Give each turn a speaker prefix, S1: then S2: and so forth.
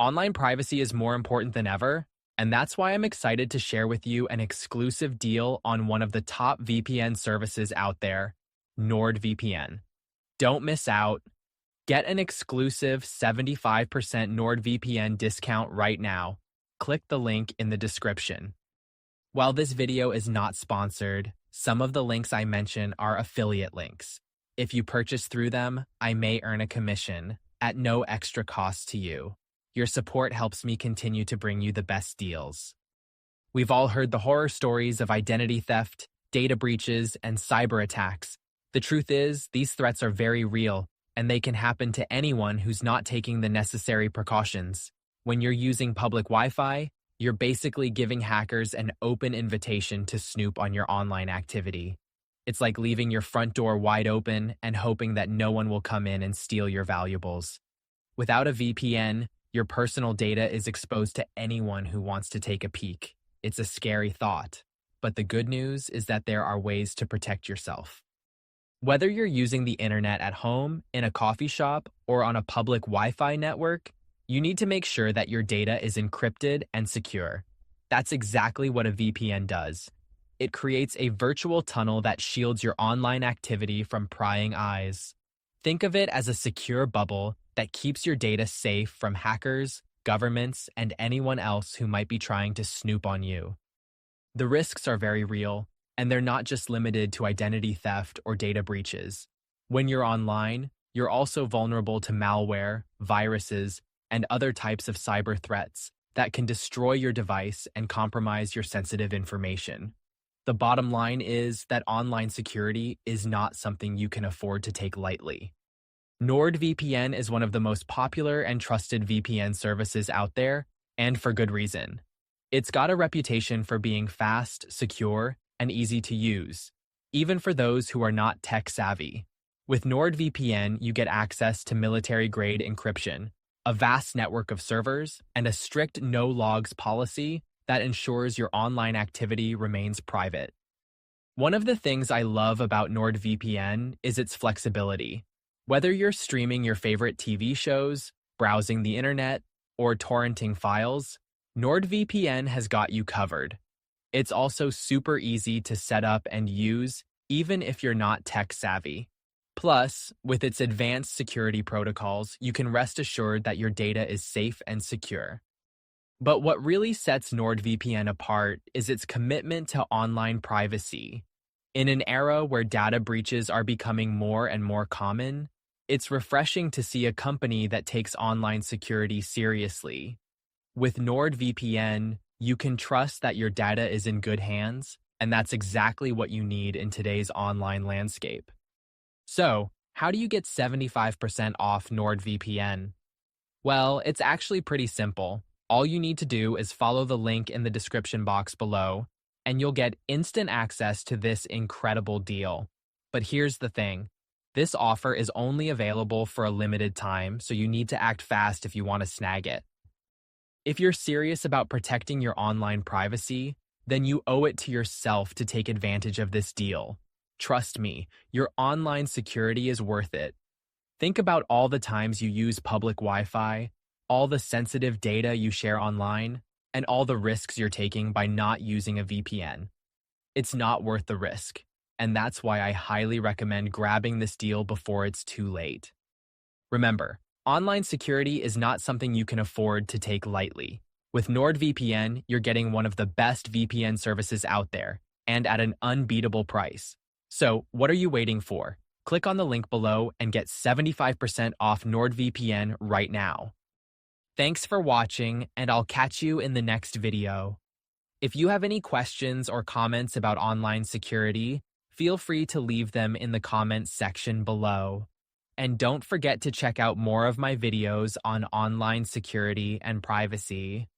S1: Online privacy is more important than ever, and that's why I'm excited to share with you an exclusive deal on one of the top VPN services out there, NordVPN. Don't miss out. Get an exclusive 75% NordVPN discount right now. Click the link in the description. While this video is not sponsored, some of the links I mention are affiliate links. If you purchase through them, I may earn a commission at no extra cost to you. Your support helps me continue to bring you the best deals. We've all heard the horror stories of identity theft, data breaches, and cyber attacks. The truth is, these threats are very real, and they can happen to anyone who's not taking the necessary precautions. When you're using public Wi-Fi, you're basically giving hackers an open invitation to snoop on your online activity. It's like leaving your front door wide open and hoping that no one will come in and steal your valuables. Without a VPN, your personal data is exposed to anyone who wants to take a peek. It's a scary thought, but the good news is that there are ways to protect yourself. Whether you're using the internet at home, in a coffee shop, or on a public Wi-Fi network, you need to make sure that your data is encrypted and secure. That's exactly what a VPN does. It creates a virtual tunnel that shields your online activity from prying eyes. Think of it as a secure bubble that keeps your data safe from hackers, governments, and anyone else who might be trying to snoop on you. The risks are very real, and they're not just limited to identity theft or data breaches. When you're online, you're also vulnerable to malware, viruses, and other types of cyber threats that can destroy your device and compromise your sensitive information. The bottom line is that online security is not something you can afford to take lightly. NordVPN is one of the most popular and trusted VPN services out there, and for good reason. It's got a reputation for being fast, secure, and easy to use, even for those who are not tech-savvy. With NordVPN, you get access to military-grade encryption, a vast network of servers, and a strict no-logs policy that ensures your online activity remains private. One of the things I love about NordVPN is its flexibility. Whether you're streaming your favorite TV shows, browsing the internet, or torrenting files, NordVPN has got you covered. It's also super easy to set up and use, even if you're not tech-savvy. Plus, with its advanced security protocols, you can rest assured that your data is safe and secure. But what really sets NordVPN apart is its commitment to online privacy. In an era where data breaches are becoming more and more common, it's refreshing to see a company that takes online security seriously. With NordVPN, you can trust that your data is in good hands, and that's exactly what you need in today's online landscape. So, how do you get 75% off NordVPN? Well, it's actually pretty simple. All you need to do is follow the link in the description box below, and you'll get instant access to this incredible deal. But here's the thing. This offer is only available for a limited time, so you need to act fast if you want to snag it. If you're serious about protecting your online privacy, then you owe it to yourself to take advantage of this deal. Trust me, your online security is worth it. Think about all the times you use public Wi-Fi, all the sensitive data you share online, and all the risks you're taking by not using a VPN. It's not worth the risk, and that's why I highly recommend grabbing this deal before it's too late. Remember, online security is not something you can afford to take lightly. With NordVPN, you're getting one of the best VPN services out there, and at an unbeatable price. So, what are you waiting for? Click on the link below and get 75% off NordVPN right now. Thanks for watching, and I'll catch you in the next video. If you have any questions or comments about online security, feel free to leave them in the comments section below. And don't forget to check out more of my videos on online security and privacy.